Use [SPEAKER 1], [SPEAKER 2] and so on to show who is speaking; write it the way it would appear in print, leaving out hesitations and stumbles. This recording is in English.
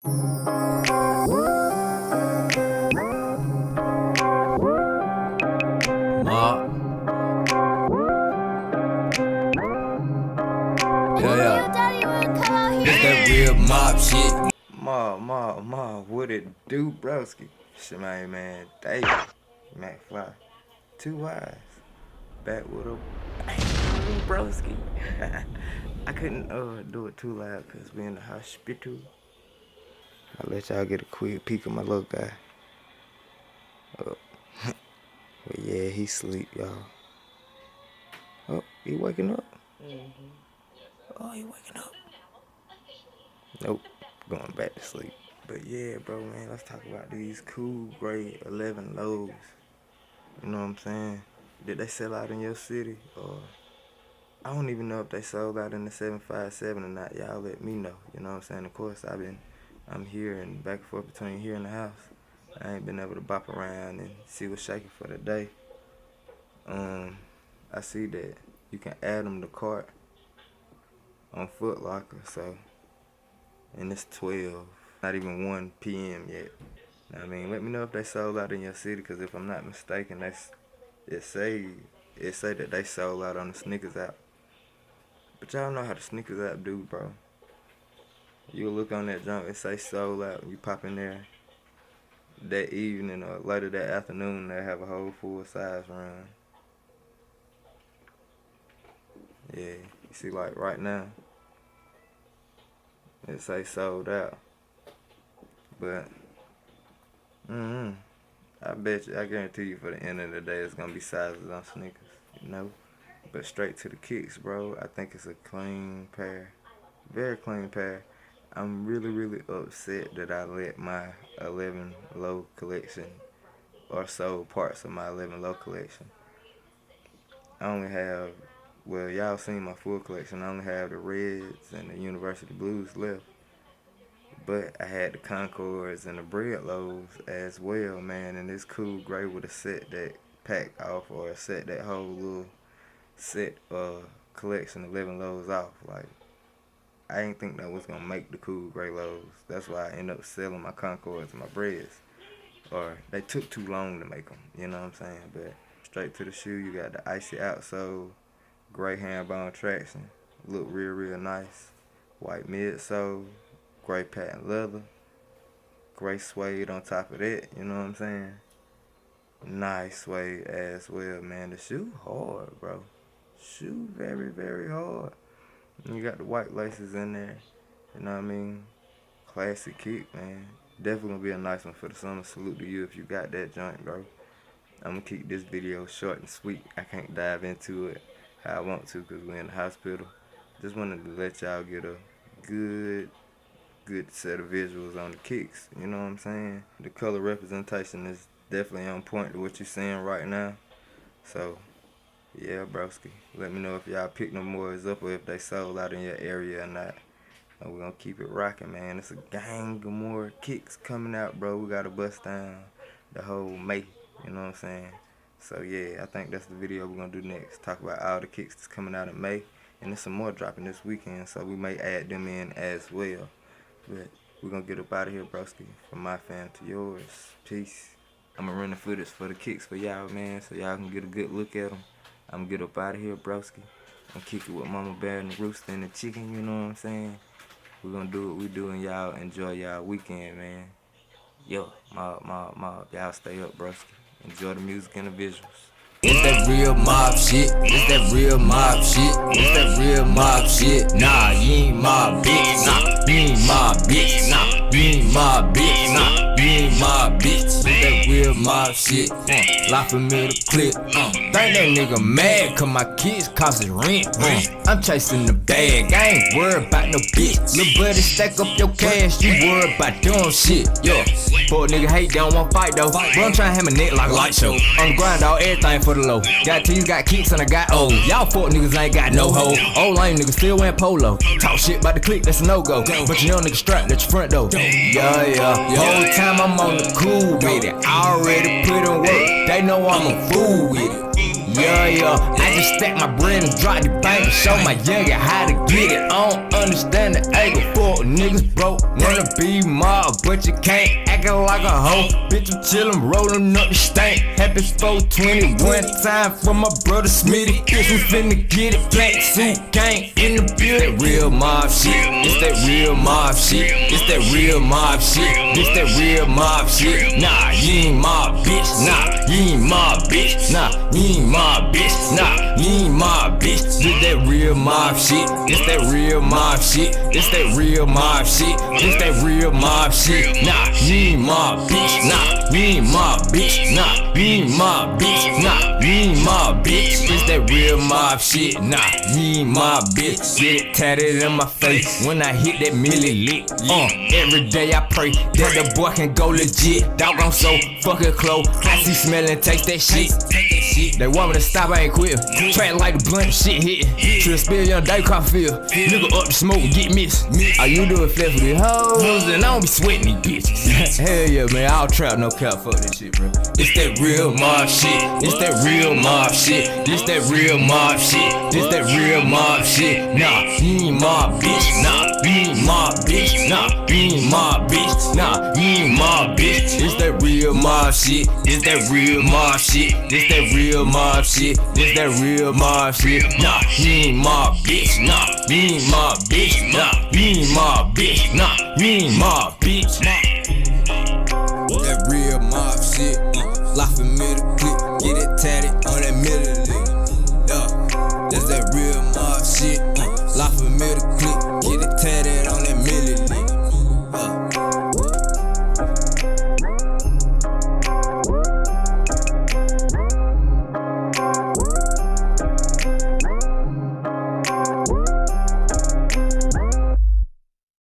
[SPEAKER 1] Mob. Yeah. It's that real mob shit.
[SPEAKER 2] Mob, what it do, broski? Shemay, man, David, McFly, Too Wise, back with a bang, broski. I couldn't do it too loud because we in the hospital. I'll let y'all get a quick peek of my little guy. But yeah, he sleep, y'all. Oh, he waking up? Oh, he waking up. Nope, going back to sleep. But yeah, bro, man, let's talk about these cool grade 11 lows. You know what I'm saying? Did they sell out in your city? Or I don't even know if they sold out in the 757 or not. Y'all let me know. You know what I'm saying? Of course, I'm here and back and forth between here and the house. I ain't been able to bop around and see what's shaking for the day. I see that you can add them to cart on Foot Locker, so, and it's 12, not even 1 p.m. yet. I mean, let me know if they sold out in your city, because if I'm not mistaken, it say that they sold out on the sneakers app. But y'all know how the sneakers app do, bro. You look on that junk, it say sold out, you pop in there that evening or later that afternoon, they have a whole full size run. Yeah, you see, like right now, it say sold out. But I bet you, I guarantee you, for the end of the day, it's gonna be sizes on sneakers, you know. But straight to the kicks, bro. I think it's a clean pair, very clean pair. I'm really upset that I let my 11 low collection, or sold parts of my 11 low collection. I only have, well, y'all seen my full collection. I only have the reds and the University blues left. But I had the Concords and the bread lows as well, man. And it's cool gray would have set that pack off, or set that whole little set collection 11 lows off. Like, I didn't think that was gonna make the cool gray lows. That's why I ended up selling my Concords and my breads. Or they took too long to make them, you know what I'm saying? But straight to the shoe, you got the icy outsole, gray handbone traction, look real nice. White midsole, gray patent leather, gray suede on top of that, you know what I'm saying? Nice suede as well, man. The shoe hard, bro. Shoe very hard. And you got the white laces in there, you know what I mean? Classic kick, man. Definitely gonna be a nice one for the summer. Salute to you if you got that joint, bro. I'm gonna keep this video short and sweet. I can't dive into it how I want to because we're in the hospital. Just wanted to let y'all get a good set of visuals on the kicks, you know what I'm saying? The color representation is definitely on point to what you're seeing right now. So, yeah, broski. Let me know if y'all pick them boys up or if they sold out in your area or not. And we're gonna keep it rocking, man. It's a gang of more kicks coming out, bro. We gotta bust down the whole May, you know what I'm saying? So, yeah, I think that's the video we're gonna do next. Talk about all the kicks that's coming out in May. And there's some more dropping this weekend, so we may add them in as well. But we're gonna get up out of here, broski. From my fam to yours. Peace. I'm gonna run the footage for the kicks for y'all, man, so y'all can get a good look at them. I'm gonna get up out of here, broski. I'm kick it with Mama Bear and the rooster and the chicken, you know what I'm saying? We're gonna do what we do, and y'all enjoy y'all weekend, man. Yo, mob. Y'all stay up, broski. Enjoy the music and the visuals.
[SPEAKER 1] It's that real mob shit. It's that real mob shit. It's that real mob shit. Nah, you ain't my bitch. Nah, you ain't my bitch. Nah, you ain't my bitch. Nah, you ain't my bitch. It's that real mob shit. Life for me to clip. Think that nigga mad cause my kids cost his rent. I'm chasing the bag. I ain't worried about no bitch. Lil' buddy, stack up your cash. You worried about dumb shit. Yo, poor nigga hate, they don't want fight though. Bro, I'm trying to have my neck like a light show. On the grind, all everything for the low. Got T's, got kicks, and I got O's. Y'all fuck niggas ain't got no hoe. Old lame niggas still wearing polo. Talk shit about the click, that's a no-go. But you know niggas strapped at your front door. Yeah. Whole time I'm on the cool with it. I already put in work. They know I'm a fool with it. yeah. I just stack my bread and drop the bank and show my youngin' how to get it. I don't understand the angle for niggas broke. Wanna be mob, but you can't actin' like a hoe. Bitch, I'm chillin', rollin' up the stank. Happy 420, one time for my brother Smitty. Bitch, we finna get it. Black suit gang in the building. Real mob shit. It's that real mob shit. It's that real mob shit. It's that real mob shit. Nah, you ain't mob, bitch. Nah, you ain't mob, bitch. Nah, you ain't mob, bitch. Nah, you ain't mob, bitch. It's that real mob shit. It's that real mob shit. It's that real mob shit. It's that real mob shit. Nah, you ain't mob, bitch. Nah, you ain't mob, bitch. Nah, you ain't mob, bitch. Nah, you ain't mob, bitch. It's that real mob shit. Nah, you ain't mob, bitch. Get it tatted in my face when I hit that milli lick. Every day I pray that the boy can go legit. Dog, I'm so fucking close. I see, smell, and taste that shit. They want me to stop, I ain't quit. Track like the blunt, shit hitting. Trill spill, young day coffee feel. Nigga up the smoke and get missed. All you do is flex with these hoes, and I don't be sweating these bitches. Hell yeah, man, I don't trap no cap, fuck this shit, bro. It's that real mob shit. It's that real mob shit. This that real mob shit. This that real mob shit. Nah, you ain't mob, bitch. Nah, you ain't mob, bitch. Nah, you ain't mob, bitch. Nah, you ain't mob, bitch. It's that real mob shit. It's that real mob shit. This that real mob shit. This that real mob shit. Nah, you ain't mob, bitch. Nah, you ain't mob, bitch. Nah, you ain't mob, bitch. Nah, you ain't mob, bitch.